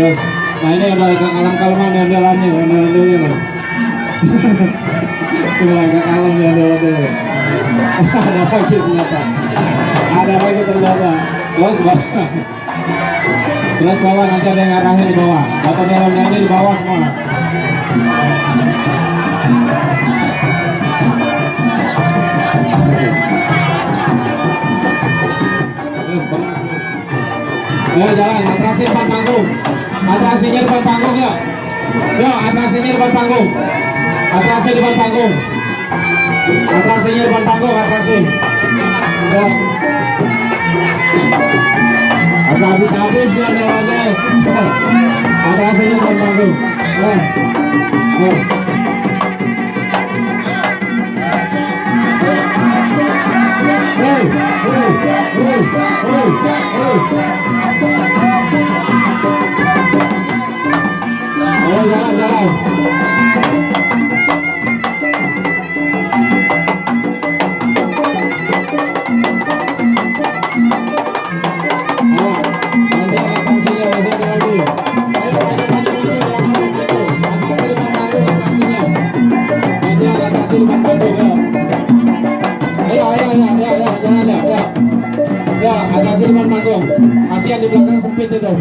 Terus, nah ini ada kalem-kaleman yang jalannya, ondel-ondelnya loh. Ini agak kalem ya ondel-ondel. Ada lagi ternyata. Ada lagi ternyata. Terus bawah nanti ada yang arahnya di bawah. Atau ondel-ondelnya di bawah semua. Ya jalan, atraksi depan panggung. Atraksinya depan panggung ya. Ya, atraksinya depan panggung. Atraksi depan panggung. Atraksinya depan panggung, atraksi. Ya. Agak habis-habis ya ada. Atraksinya depan panggung. Ya. Ya. Ya, ada depan panggung. Kasihan di belakang sempit itu.